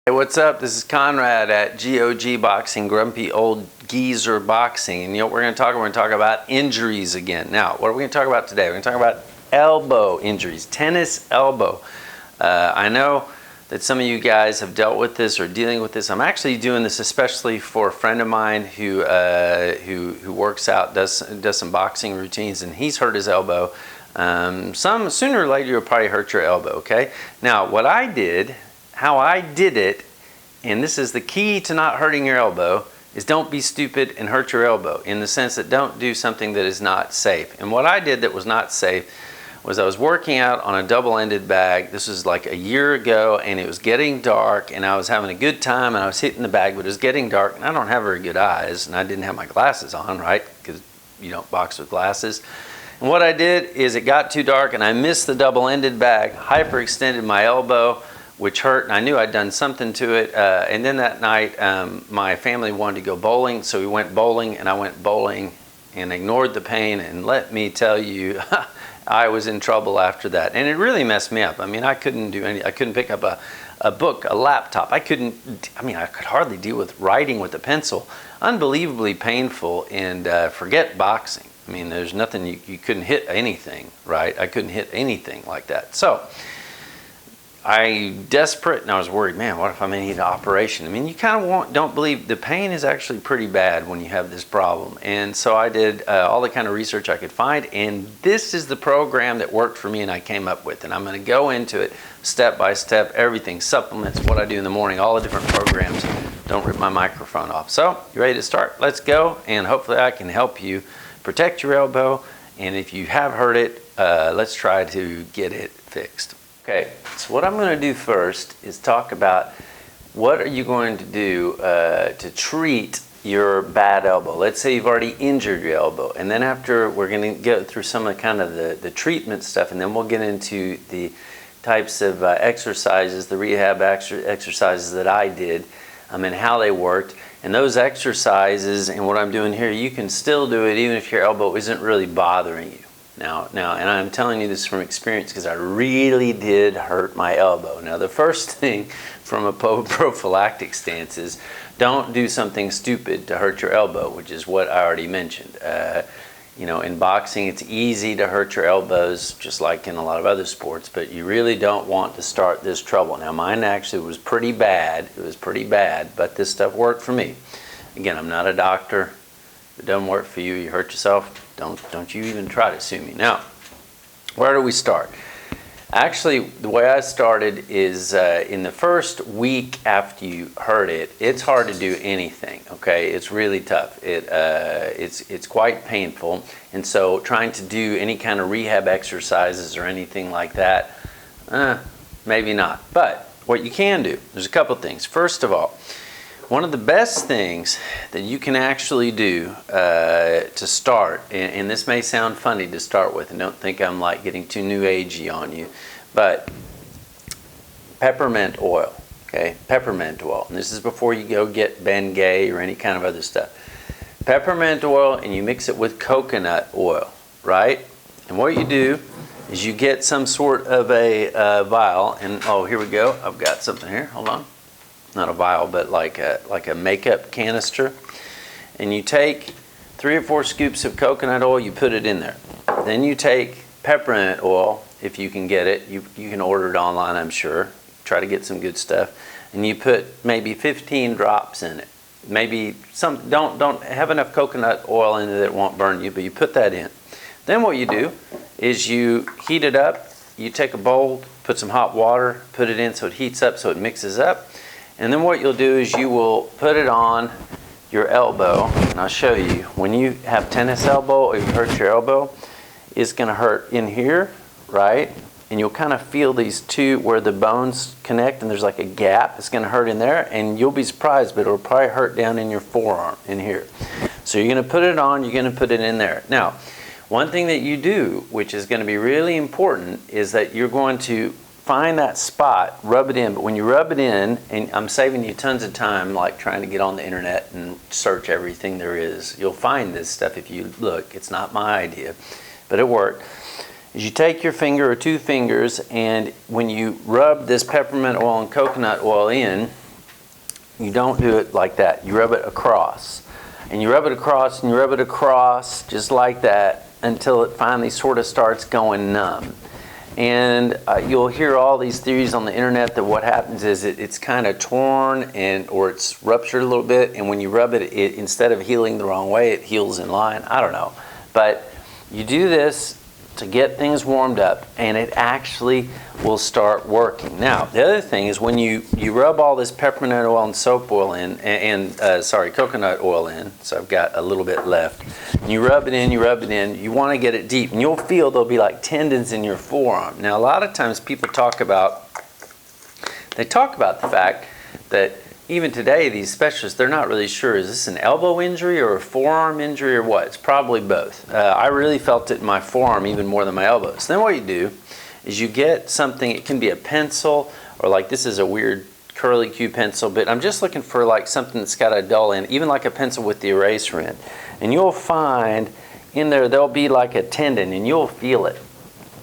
Hey, what's up? This is Conrad at GOG Boxing, Grumpy Old Geezer Boxing. And you know what we're going to talk about? We're going to talk about injuries again. Now, what are we going to talk about today? We're going to talk about elbow injuries, tennis elbow. I know that some of you guys have dealt with this or dealing with this. I'm actually doing this especially for a friend of mine who works out, does some boxing routines, and he's hurt his elbow. Sooner or later you'll probably hurt your elbow, okay? Now, what I did, how I did it, and this is the key to not hurting your elbow, is don't be stupid and hurt your elbow, in the sense that don't do something that is not safe. And what I did that was not safe was I was working out on a double-ended bag. This was like a year ago, and it was getting dark, and I was having a good time, and I was hitting the bag, but it was getting dark, and I don't have very good eyes, and I didn't have my glasses on, right? Because you don't box with glasses. And what I did is it got too dark, and I missed the double-ended bag, hyperextended my elbow, which hurt, and I knew I'd done something to it. And then that night, my family wanted to go bowling, so we went bowling, and I went bowling and ignored the pain, and let me tell you, I was in trouble after that. And it really messed me up. I mean, I couldn't do any, I couldn't pick up a book, a laptop. I could hardly deal with writing with a pencil. Unbelievably painful, and forget boxing. I mean, there's nothing, you couldn't hit anything, right? I couldn't hit anything like that. So, desperate, and I was worried, man, what if I may need an operation? I mean, you kind of don't believe, the pain is actually pretty bad when you have this problem. And so I did all the kind of research I could find, and this is the program that worked for me and I came up with. And I'm going to go into it step by step, everything, supplements, what I do in the morning, all the different programs. Don't rip my microphone off. So, you ready to start? Let's go, and hopefully I can help you protect your elbow. And if you have hurt it, let's try to get it fixed. Okay, so what I'm going to do first is talk about what are you going to do to treat your bad elbow. Let's say you've already injured your elbow, and then after we're going to go through some of the treatment stuff, and then we'll get into the types of exercises, the rehab exercises that I did, and how they worked. And those exercises and what I'm doing here, you can still do it even if your elbow isn't really bothering you. Now, and I'm telling you this from experience because I really did hurt my elbow. Now, the first thing from a prophylactic stance is don't do something stupid to hurt your elbow, which is what I already mentioned. You know, in boxing, it's easy to hurt your elbows, just like in a lot of other sports, but you really don't want to start this trouble. Now, mine actually was pretty bad. It was pretty bad, but this stuff worked for me. Again, I'm not a doctor. If it doesn't work for you, you hurt yourself, don't you even try to sue me. Now, where do we start? Actually, the way I started is in the first week after you hurt it, it's hard to do anything, okay? It's really tough. It's quite painful, and so trying to do any kind of rehab exercises or anything like that, maybe not. But what you can do, there's a couple things. First of all, one of the best things that you can actually do to start, and this may sound funny to start with, and don't think I'm like getting too new agey on you, but peppermint oil, okay? Peppermint oil. And this is before you go get Bengay or any kind of other stuff. Peppermint oil, and you mix it with coconut oil, right? And what you do is you get some sort of a vial, and oh, here we go. I've got something here. Hold on. Not a vial, but like a makeup canister, and you take 3 or 4 scoops of coconut oil, you put it in there. Then you take peppermint oil, if you can get it. You can order it online, I'm sure. Try to get some good stuff, and you put maybe 15 drops in it. Maybe some, don't have enough coconut oil in it that won't burn you, but you put that in. Then what you do is you heat it up. You take a bowl, put some hot water, put it in so it heats up, so it mixes up. And then what you'll do is you will put it on your elbow, and I'll show you. When you have tennis elbow or you hurt your elbow, it's going to hurt in here, right? And you'll kind of feel these two where the bones connect, and there's like a gap. It's going to hurt in there, and you'll be surprised, but it'll probably hurt down in your forearm in here. So you're going to put it on, you're going to put it in there. Now, one thing that you do, which is going to be really important, is that you're going to find that spot, rub it in. But when you rub it in, and I'm saving you tons of time, like trying to get on the internet and search everything there is. You'll find this stuff if you look. It's not my idea, but it worked. Is you take your finger or 2 fingers, and when you rub this peppermint oil and coconut oil in, you don't do it like that. You rub it across. And you rub it across and you rub it across just like that until it finally sort of starts going numb. And you'll hear all these theories on the internet that what happens is it's kind of torn or it's ruptured a little bit, and when you rub it, instead of healing the wrong way, it heals in line. I don't know. But you do this to get things warmed up, and it actually will start working. Now, the other thing is when you rub all this peppermint oil and soap oil in, coconut oil in, so I've got a little bit left, and you rub it in, you want to get it deep, and you'll feel there'll be like tendons in your forearm. Now, a lot of times people talk about the fact that even today, these specialists, they're not really sure, is this an elbow injury or a forearm injury or what? It's probably both. I really felt it in my forearm even more than my elbows. Then what you do is you get something, it can be a pencil, or like this is a weird curly Q pencil, but I'm just looking for like something that's got a dull end, even like a pencil with the eraser end. And you'll find in there'll be like a tendon, and you'll feel it.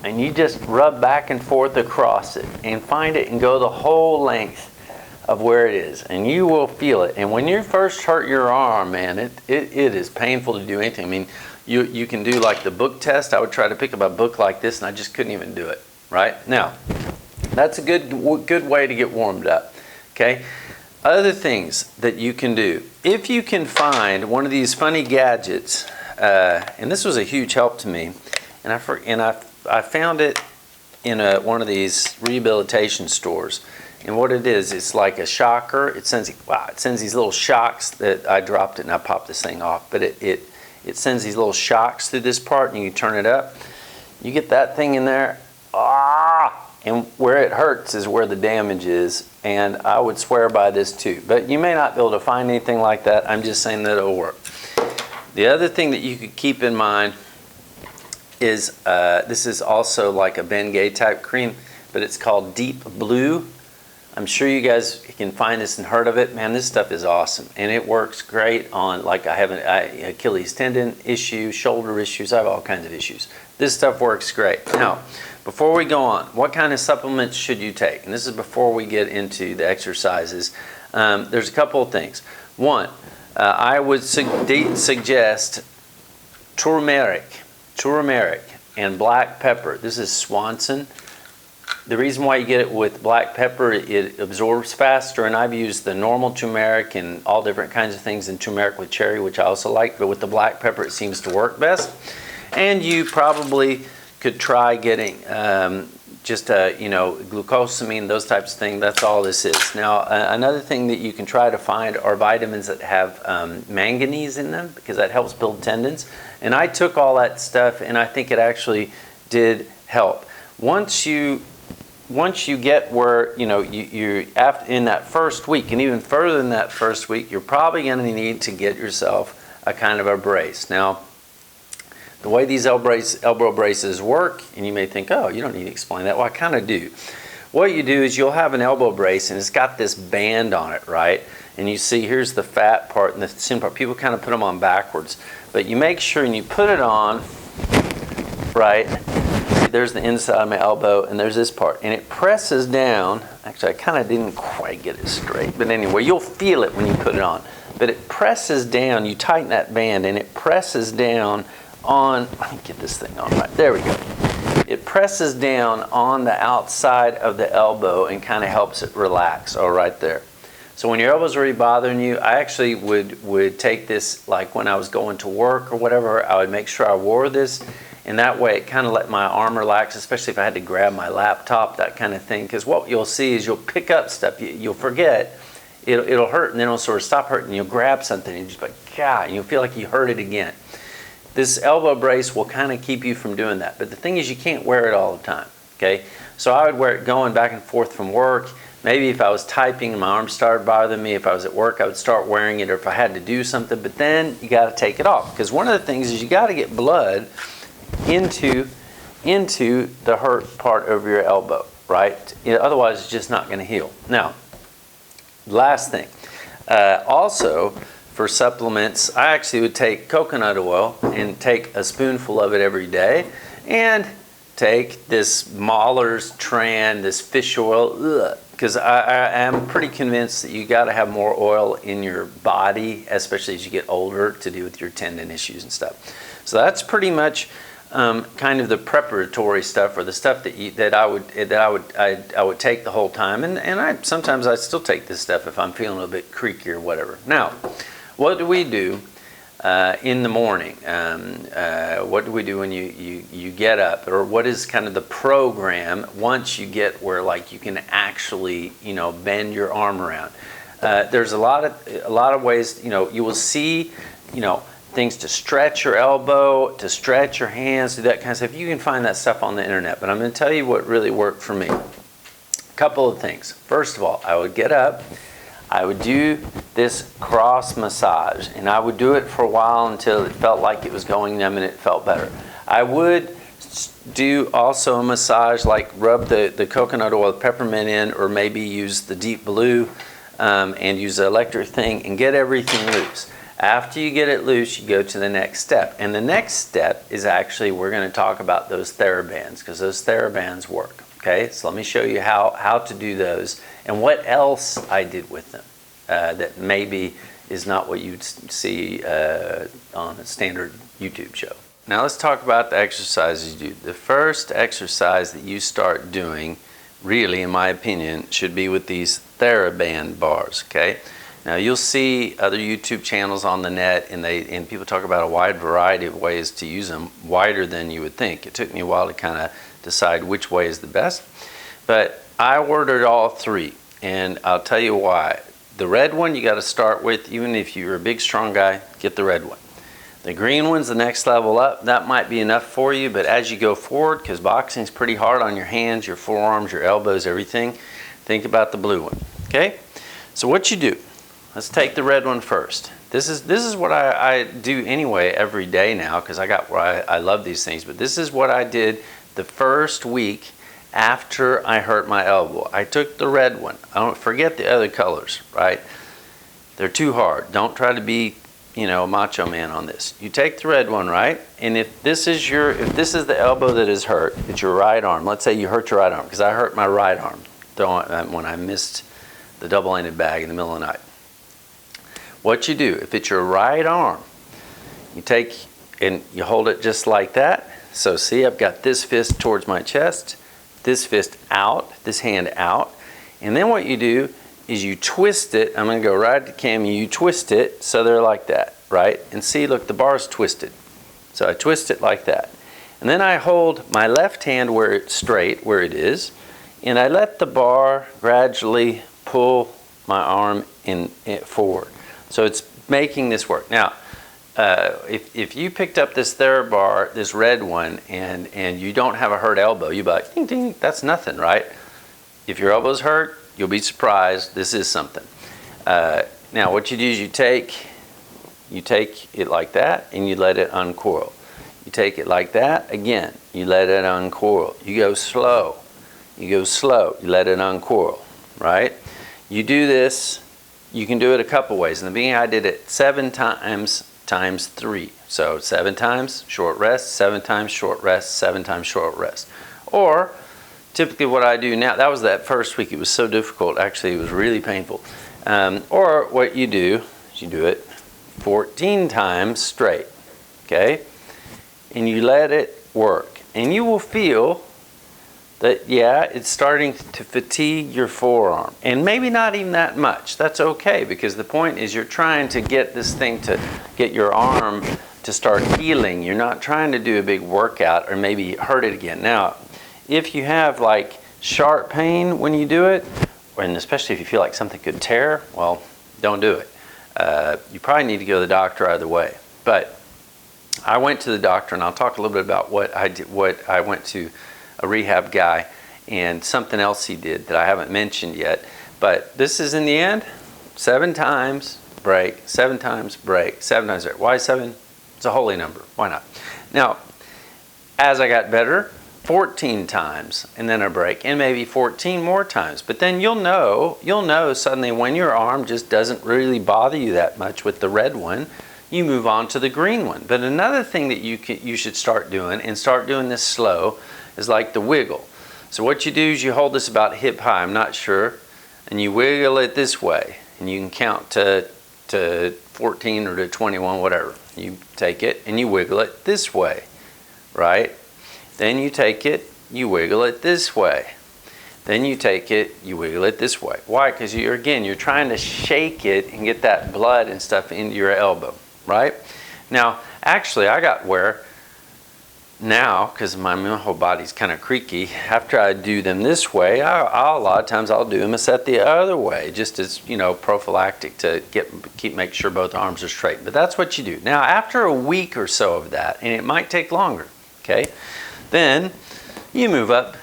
And you just rub back and forth across it and find it and go the whole length of where it is, and you will feel it. And when you first hurt your arm, man, it is painful to do anything. I mean, you can do like the book test. I would try to pick up a book like this, and I just couldn't even do it. Right now, that's a good way to get warmed up. Okay, other things that you can do if you can find one of these funny gadgets, and this was a huge help to me, and I found it in one of these rehabilitation stores. And what it is, it's like a shocker. It sends these little shocks that I dropped it and I popped this thing off. But it sends these little shocks through this part, and you turn it up. You get that thing in there, and where it hurts is where the damage is. And I would swear by this too. But you may not be able to find anything like that. I'm just saying that it'll work. The other thing that you could keep in mind is this is also like a Bengay type cream, but it's called Deep Blue. I'm sure you guys can find this and heard of it. Man, this stuff is awesome. And it works great on, like I have an Achilles tendon issue, shoulder issues. I have all kinds of issues. This stuff works great. Now, before we go on, what kind of supplements should you take? And this is before we get into the exercises. There's a couple of things. One, I would suggest turmeric and black pepper. This is Swanson. The reason why you get it with black pepper, it absorbs faster, and I've used the normal turmeric and all different kinds of things, and turmeric with cherry, which I also like, but with the black pepper it seems to work best. And you probably could try getting glucosamine, those types of things. That's all this is. Now, another thing that you can try to find are vitamins that have manganese in them, because that helps build tendons. And I took all that stuff, and I think it actually did help. Once you get where you're in that first week, and even further than that first week, you're probably going to need to get yourself a kind of a brace. Now, the way these elbow braces work, and you may think, oh, you don't need to explain that. Well, I kind of do. What you do is you'll have an elbow brace, and it's got this band on it, right? And you see here's the fat part and the thin part. People kind of put them on backwards, but you make sure and you put it on, right? There's the inside of my elbow, and there's this part, and it presses down. Actually, I kind of didn't quite get it straight, but anyway, you'll feel it when you put it on. But it presses down. You tighten that band, and it presses down on. Let me get this thing on right. There we go. It presses down on the outside of the elbow and kind of helps it relax. Oh, right there. So when your elbow's already bothering you, I actually would take this, like when I was going to work or whatever. I would make sure I wore this. And that way it kind of let my arm relax, especially if I had to grab my laptop, that kind of thing. Because what you'll see is you'll pick up stuff. You'll forget. It'll hurt, and then it'll sort of stop hurting. You'll grab something, and you'll just like, God, and you'll feel like you hurt it again. This elbow brace will kind of keep you from doing that. But the thing is, you can't wear it all the time, okay? So I would wear it going back and forth from work. Maybe if I was typing and my arm started bothering me, if I was at work, I would start wearing it, or if I had to do something. But then you got to take it off. Because one of the things is you got to get blood into the hurt part of your elbow, right? Otherwise, it's just not going to heal. Now, last thing. Also, for supplements, I actually would take coconut oil and take a spoonful of it every day, and take this Mahler's Tran, this fish oil, because I am pretty convinced that you got to have more oil in your body, especially as you get older, to deal with your tendon issues and stuff. So that's pretty much kind of the preparatory stuff, or the stuff that I would take the whole time, and sometimes I still take this stuff if I'm feeling a little bit creaky or whatever. Now, what do we do in the morning? What do we do when you get up, or what is kind of the program once you get where like you can actually bend your arm around? There's a lot of ways. You will see things to stretch your elbow, to stretch your hands, do that kind of stuff. You can find that stuff on the internet, but I'm going to tell you what really worked for me. A couple of things. First of all, I would get up, I would do this cross massage, and I would do it for a while until it felt like it was going numb and it felt better. I would do also a massage, like rub the coconut oil, peppermint in, or maybe use the deep blue and use the electric thing and get everything loose. After you get it loose, you go to the next step. And the next step is actually, we're going to talk about those Therabands, because those Therabands work. Okay, so let me show you how to do those and what else I did with them that maybe is not what you'd see on a standard YouTube show. Now let's talk about the exercises you do. The first exercise that you start doing, really in my opinion, should be with these Theraband bars. Okay. Now you'll see other YouTube channels on the net, and people talk about a wide variety of ways to use them, wider than you would think. It took me a while to kind of decide which way is the best, but I ordered all three, and I'll tell you why. The red one you got to start with, even if you're a big strong guy, get the red one. The green one's the next level up. That might be enough for you, but as you go forward, because boxing is pretty hard on your hands, your forearms, your elbows, everything, think about the blue one. Okay, so what you do, let's take the red one first. This is what I do anyway every day now, because I love these things, but this is what I did the first week after I hurt my elbow. I took the red one. I don't forget the other colors, right? They're too hard. Don't try to be, a macho man on this. You take the red one, right? And if this is the elbow that is hurt, it's your right arm. Let's say you hurt your right arm, because I hurt my right arm when I missed the double-ended bag in the middle of the night. What you do, if it's your right arm, you take and you hold it just like that. So see, I've got this fist towards my chest, this fist out, this hand out. And then what you do is you twist it. I'm going to go right to camera. You twist it so they're like that, right? And see, look, the bar's twisted. So I twist it like that. And then I hold my left hand where it's straight, where it is, and I let the bar gradually pull my arm forward. So it's making this work. Now, if you picked up this Therabar, this red one, and you don't have a hurt elbow, you'd be like, ding, ding, that's nothing, right? If your elbow's hurt, you'll be surprised. This is something. Now, what you do is you take it like that, and you let it uncoil. You take it like that, again, you let it uncoil. You go slow. You let it uncoil, right? You do this. You can do it a couple ways. In the beginning, I did it 7 times 3. So 7 times, short rest, 7 times, short rest, 7 times, short rest. Or typically what I do now, that was that first week. It was so difficult. Actually, it was really painful. Or what you do is you do it 14 times straight, okay? And you let it work. And you will feel that, yeah, it's starting to fatigue your forearm. And maybe not even that much. That's okay, because the point is you're trying to get this thing to get your arm to start healing. You're not trying to do a big workout or maybe hurt it again. Now, if you have like sharp pain when you do it, and especially if you feel like something could tear, well, don't do it. You probably need to go to the doctor either way. But I went to the doctor, and I'll talk a little bit about what I did. I went to a rehab guy, and something else he did that I haven't mentioned yet. But this is in the end, 7 times break, 7 times break, 7 times break. Why 7? It's a holy number. Why not? Now, as I got better, 14 times, and then a break, and maybe 14 more times. But then you'll know suddenly when your arm just doesn't really bother you that much with the red one, you move on to the green one. But another thing that you should start doing, and start doing this slow, is like the wiggle. So what you do is you hold this about hip high. I'm not sure. and you wiggle it this way, and you can count to 14 or to 21, whatever. You take it and you wiggle it this way, right? Then you take it, you wiggle it this way. Then you take it, you wiggle it this way. Why? Because you're trying to shake it and get that blood and stuff into your elbow, right? Now, actually, I got where now, because my whole body's kind of creaky, after I do them this way, a lot of times I'll do them a set the other way, just as, you know, prophylactic to make sure both arms are straight. But that's what you do. Now, after a week or so of that, and it might take longer, okay, then you move up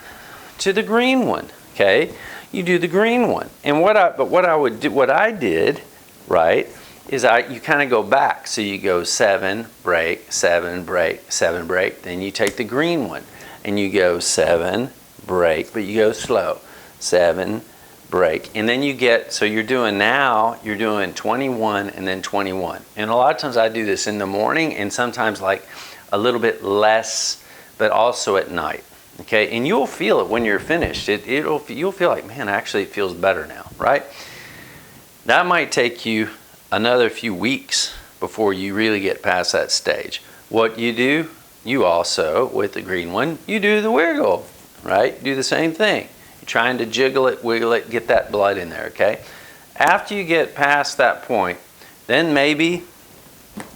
to the green one, okay? You do the green one. And what I did, right, is you kind of go back. So you go 7, break, 7, break, 7, break. Then you take the green one and you go 7, break, but you go slow. 7, break. And then you get, so you're doing 21 and then 21. And a lot of times I do this in the morning and sometimes like a little bit less, but also at night. Okay, and you'll feel it when you're finished. You'll feel like, man, actually it feels better now, right? That might take you another few weeks before you really get past that stage. What you do, you also, with the green one, you do the wiggle, right? Do the same thing. You're trying to jiggle it, wiggle it, get that blood in there, okay? After you get past that point, then maybe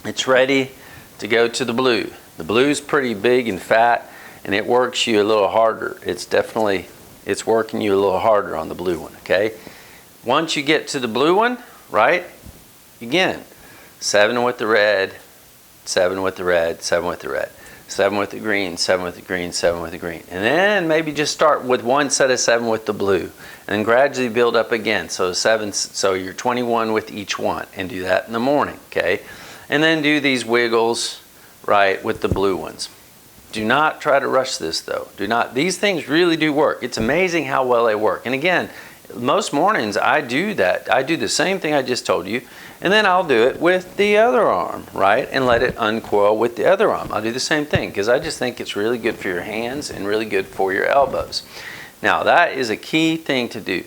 it's ready to go to the blue. The blue's pretty big and fat, and it works you a little harder. It's working you a little harder on the blue one, okay? Once you get to the blue one, right? Again, 7 with the red, 7 with the red, 7 with the red, 7 with the green, 7 with the green, 7 with the green. And then maybe just start with one set of 7 with the blue and then gradually build up again. So you're 21 with each one, and do that in the morning, okay? And then do these wiggles, right, with the blue ones. Do not try to rush this though. These things really do work. It's amazing how well they work. And again, most mornings I do that. I do the same thing I just told you, and then I'll do it with the other arm, right? And let it uncoil with the other arm. I'll do the same thing because I just think it's really good for your hands and really good for your elbows. Now, that is a key thing to do.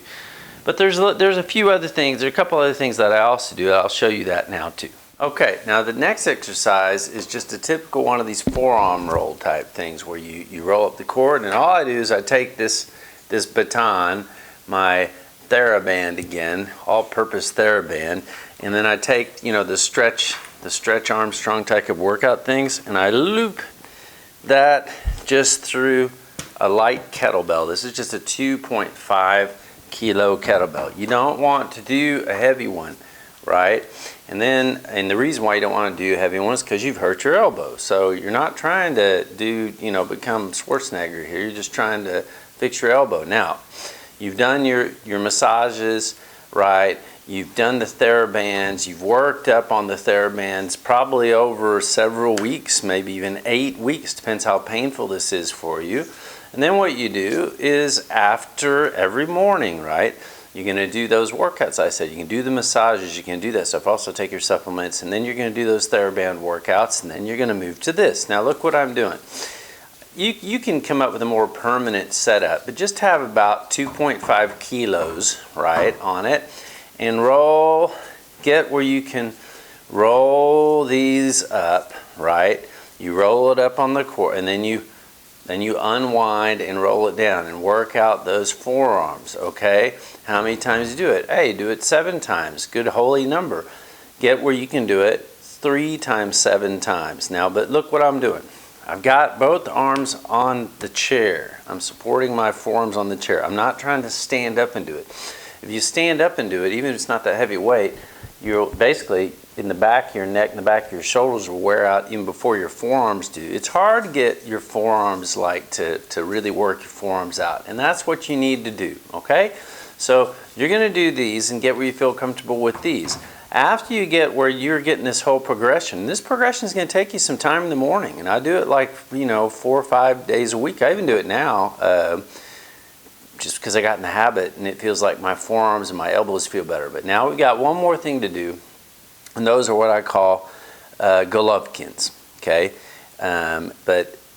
But there's a few other things. There's a couple other things that I also do. I'll show you that now too. Okay, now the next exercise is just a typical one of these forearm roll type things where you roll up the cord, and all I do is I take this baton, my Theraband again, all-purpose Theraband, and then I take, you know, the stretch Armstrong type of workout things, and I loop that just through a light kettlebell. This is just a 2.5 kilo kettlebell. You don't want to do a heavy one, right? And the reason why you don't want to do a heavy one is because you've hurt your elbow. So you're not trying to become Schwarzenegger here. You're just trying to fix your elbow. Now, you've done your massages, right? You've done the Therabands. You've worked up on the Therabands probably over several weeks, maybe even 8 weeks. Depends how painful this is for you. And then what you do is after every morning, right? You're going to do those workouts I said. You can do the massages, you can do that stuff. Also take your supplements, and then you're going to do those Theraband workouts, and then you're going to move to this. Now look what I'm doing. You can come up with a more permanent setup, but just have about 2.5 kilos, right, on it, and get where you can roll these up, right? You roll it up on the cord, and then you unwind and roll it down and work out those forearms, okay? How many times you do it? Hey, do it 7 times. Good holy number. Get where you can do it 3 times 7 times. Now, but look what I'm doing. I've got both arms on the chair. I'm supporting my forearms on the chair. I'm not trying to stand up and do it. If you stand up and do it, even if it's not that heavy weight, you're basically in the back of your neck and the back of your shoulders will wear out even before your forearms do. It's hard to get your forearms to really work your forearms out, and that's what you need to do, okay? So you're going to do these and get where you feel comfortable with these. After you get where you're getting this whole progression, this progression is going to take you some time in the morning, and I do it like 4 or 5 days a week. I even do it now just because I got in the habit, and it feels like my forearms and my elbows feel better. But now we've got one more thing to do, and those are what I call Golovkins, okay? And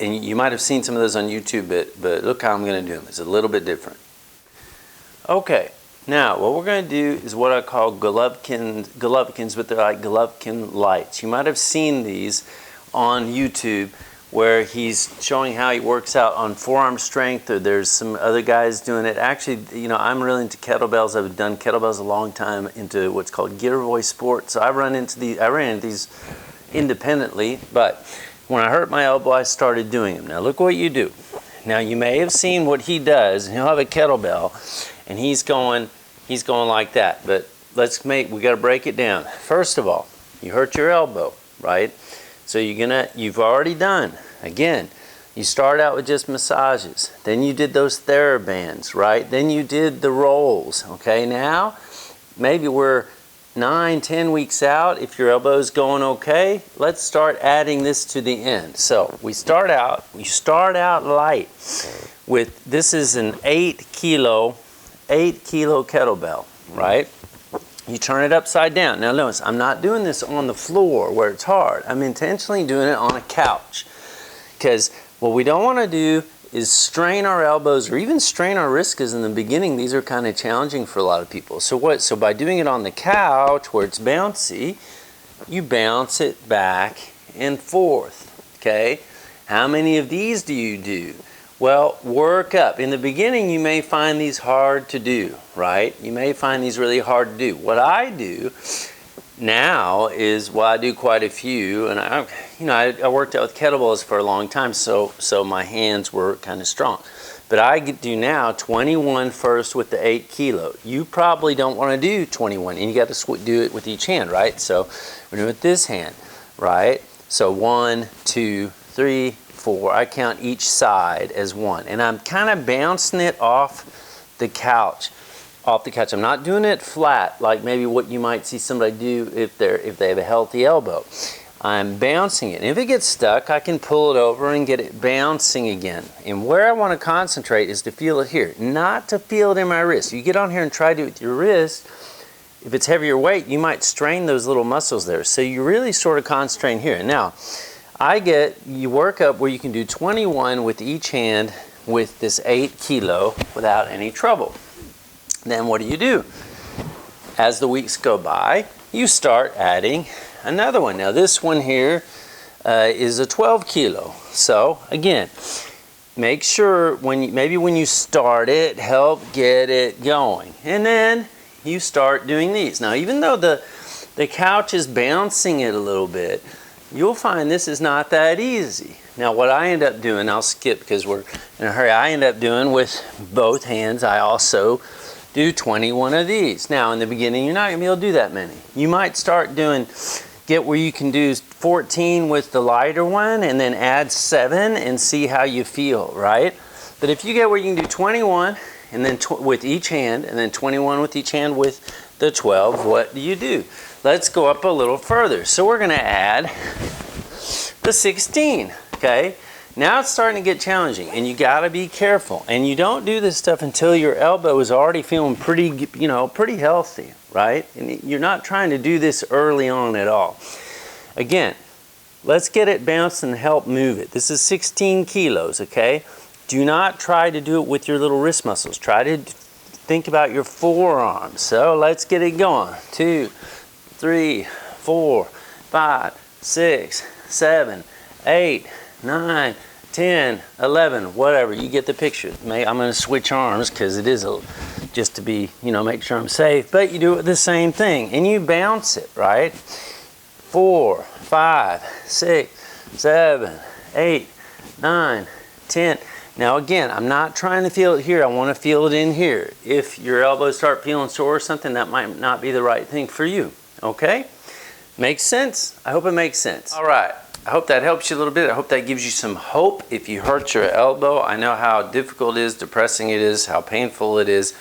you might have seen some of those on YouTube, but look how I'm going to do them. It's a little bit different. Okay, Now, what we're going to do is what I call Golovkins, but they're like Golovkin lights. You might have seen these on YouTube where he's showing how he works out on forearm strength, or there's some other guys doing it. Actually, you know, I'm really into kettlebells. I've done kettlebells a long time, into what's called gear voice sport. So I ran into these independently, but when I hurt my elbow, I started doing them. Now look what you do. Now you may have seen what he does. He'll have a kettlebell, and he's going like that. But we got to break it down. First of all, you hurt your elbow, right? So you've already done, again, you start out with just massages. Then you did those Therabands, right? Then you did the rolls, okay? Now, maybe we're 9-10 weeks out. If your elbow's going okay, let's start adding this to the end. So you start out light with, this is an 8 kilo kettlebell, right? You turn it upside down. Now notice, I'm not doing this on the floor where it's hard. I'm intentionally doing it on a couch, because what we don't want to do is strain our elbows or even strain our wrists, because in the beginning these are kind of challenging for a lot of people. So by doing it on the couch where it's bouncy, you bounce it back and forth, okay? How many of these do you do? Well, work up. In the beginning, you may find these hard to do, right? You may find these really hard to do. What I do now is, well, I do quite a few, and I worked out with kettlebells for a long time, so my hands were kind of strong. But I do now 21 first with the 8 kilo. You probably don't want to do 21, and you got to do it with each hand, right? So we're doing it with this hand, right? So 1, 2, 3, 4. I count each side as 1, and I'm kind of bouncing it off the couch. I'm not doing it flat like maybe what you might see somebody do if they have a healthy elbow. I'm bouncing it, and if it gets stuck, I can pull it over and get it bouncing again. And where I want to concentrate is to feel it here, not to feel it in my wrist. You get on here and try to do it with your wrist. If it's heavier weight, you might strain those little muscles there. So you really sort of concentrate here. Now, you work up where you can do 21 with each hand with this 8 kilo without any trouble. Then what do? As the weeks go by, you start adding another one. Now this one here is a 12 kilo. So again, make sure when you start it, help get it going. And then you start doing these. Now even though the couch is bouncing it a little bit, you'll find this is not that easy. Now what I end up doing, I'll skip because we're in a hurry, I end up doing with both hands, I also do 21 of these. Now in the beginning, you're not going to be able to do that many. You might get where you can do 14 with the lighter one and then add 7 and see how you feel, right? But if you get where you can do 21 and then with each hand and then 21 with each hand with the 12, what do? Let's go up a little further. So we're going to add the 16, okay? Now it's starting to get challenging, and you got to be careful. And you don't do this stuff until your elbow is already feeling pretty healthy, right? And you're not trying to do this early on at all. Again, let's get it bounced and help move it. This is 16 kilos, okay? Do not try to do it with your little wrist muscles. Try to think about your forearms. So let's get it going. 2, 3, 4, 5, 6, 7, 8, 9, 10, 11, whatever. You get the picture. I'm going to switch arms because it is just to be, make sure I'm safe. But you do it the same thing, and you bounce it, right? 4, 5, 6, 7, 8, 9, 10. Now again, I'm not trying to feel it here. I want to feel it in here. If your elbows start feeling sore or something, that might not be the right thing for you. Okay? Makes sense? I hope it makes sense. All right. I hope that helps you a little bit. I hope that gives you some hope if you hurt your elbow. I know how difficult it is, depressing it is, how painful it is.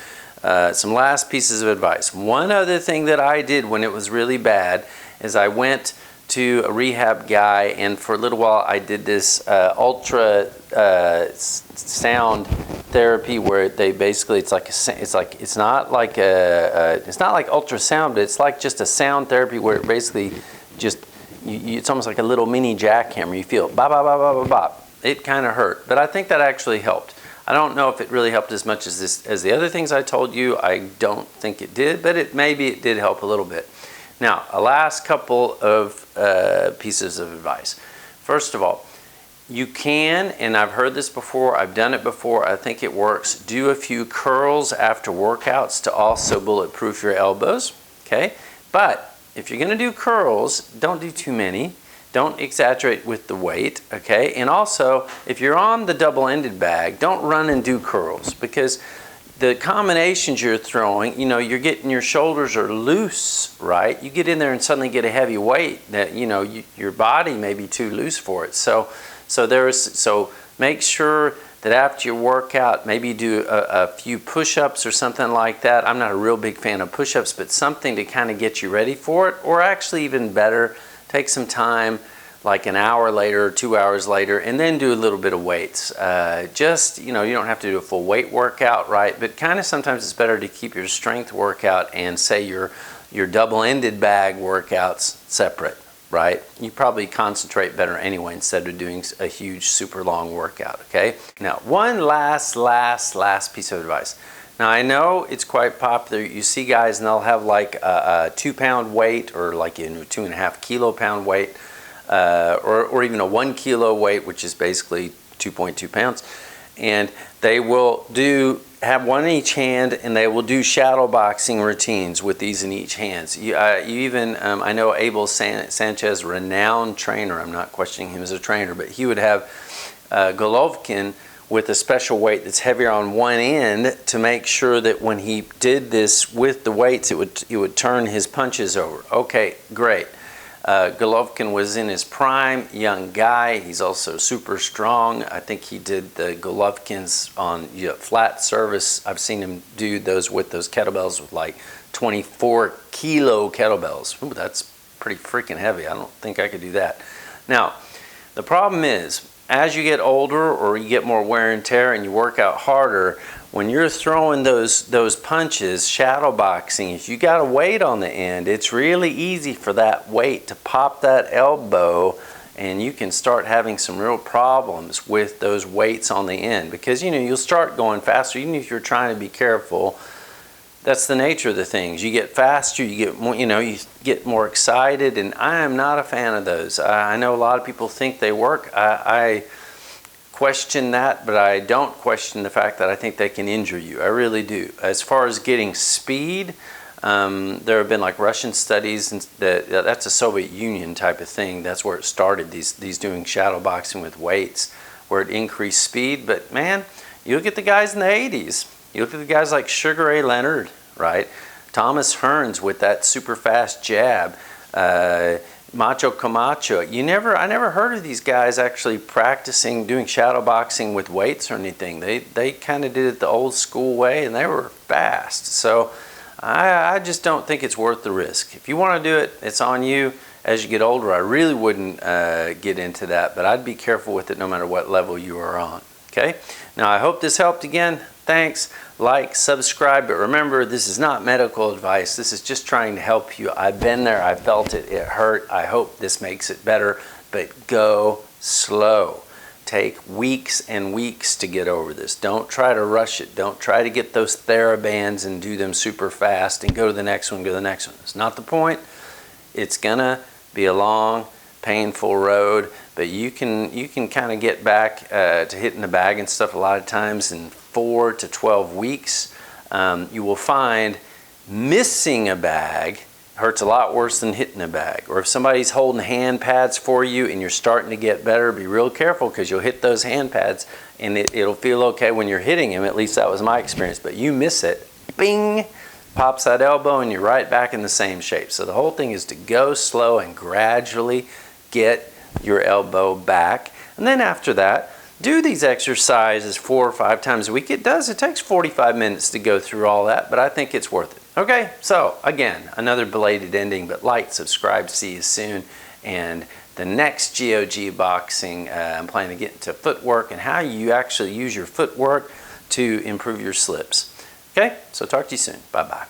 Some last pieces of advice. One other thing that I did when it was really bad is I went to a rehab guy, and for a little while I did this ultra sound therapy where they basically it's not like ultrasound, but it's like just a sound therapy where it basically just it's almost like a little mini jackhammer. You feel bop, bop, bop, bop, bop, bop. It kind of hurt, but I think that actually helped. I don't know if it really helped as much as the other things I told you. I don't think it did, but maybe it did help a little bit. Now, a last couple of pieces of advice. First of all, you can, and I've heard this before, I've done it before, I think it works, do a few curls after workouts to also bulletproof your elbows, okay? But if you're gonna do curls, don't do too many. Don't exaggerate with the weight, okay? And also, if you're on the double-ended bag, don't run and do curls, because the combinations you're throwing, you know, you're getting, your shoulders are loose, right? You get in there and suddenly get a heavy weight that, you know, your body may be too loose for it. So make sure that after your workout, maybe do a few push-ups or something like that. I'm not a real big fan of push-ups, but something to kind of get you ready for it, or actually even better, take some time, like an hour later or 2 hours later, and then do a little bit of weights. Just, you know, you don't have to do a full weight workout, right? But kind of sometimes it's better to keep your strength workout and say your double-ended bag workouts separate, right? You probably concentrate better anyway instead of doing a huge, super long workout, okay? Now, one last piece of advice. Now, I know it's quite popular. You see guys and they'll have like a 2-pound weight, or like a 2.5 kilo-pound weight, or even a 1 kilo weight, which is basically 2.2 pounds. And they will have one in each hand, and they will do shadow boxing routines with these in each hand. I know Abel Sanchez, renowned trainer, I'm not questioning him as a trainer, but he would have Golovkin with a special weight that's heavier on one end to make sure that when he did this with the weights, it would turn his punches over. Okay, great. Golovkin was in his prime, young guy. He's also super strong. I think he did the Golovkins on flat service. I've seen him do those with those kettlebells with like 24 kilo kettlebells. Ooh, that's pretty freaking heavy. I don't think I could do that. Now, the problem is, as you get older or you get more wear and tear and you work out harder, when you're throwing those punches, shadow boxing, if you got a weight on the end, it's really easy for that weight to pop that elbow, and you can start having some real problems with those weights on the end, because you'll start going faster even if you're trying to be careful. That's the nature of the things. You get faster, you get more, you get more excited, and I am not a fan of those. I know a lot of people think they work. I question that, but I don't question the fact that I think they can injure you. I really do. As far as getting speed, there have been like Russian studies, and that's a Soviet Union type of thing. That's where it started, these doing shadow boxing with weights, where it increased speed. But man, you look at the guys in the 80s. You look at the guys like Sugar Ray Leonard, right? Thomas Hearns with that super fast jab. Macho Camacho. I never heard of these guys actually practicing doing shadow boxing with weights or anything. They kind of did it the old school way, and they were fast. So I just don't think it's worth the risk. If you want to do it, it's on you. As you get older, I really wouldn't get into that, but I'd be careful with it no matter what level you are on. Okay? Now, I hope this helped again. Thanks. Like, subscribe, but remember, this is not medical advice. This is just trying to help you. I've been there. I felt it. It hurt. I hope this makes it better, but go slow. Take weeks and weeks to get over this. Don't try to rush it. Don't try to get those Therabands and do them super fast and go to the next one, go to the next one. It's not the point. It's gonna be a long, painful road, but you can kind of get back to hitting the bag and stuff a lot of times in 4 to 12 weeks. You will find missing a bag hurts a lot worse than hitting a bag. Or if somebody's holding hand pads for you and you're starting to get better, be real careful, because you'll hit those hand pads and it'll feel okay when you're hitting them. At least that was my experience. But you miss it, bing, pops that elbow, and you're right back in the same shape. So the whole thing is to go slow and gradually get your elbow back. And then after that, do these exercises 4 or 5 times a week. It takes 45 minutes to go through all that, but I think it's worth it. Okay, so again, another belated ending, but like, subscribe, see you soon. And the next GOG boxing, I'm planning to get into footwork and how you actually use your footwork to improve your slips. Okay, so talk to you soon. Bye-bye.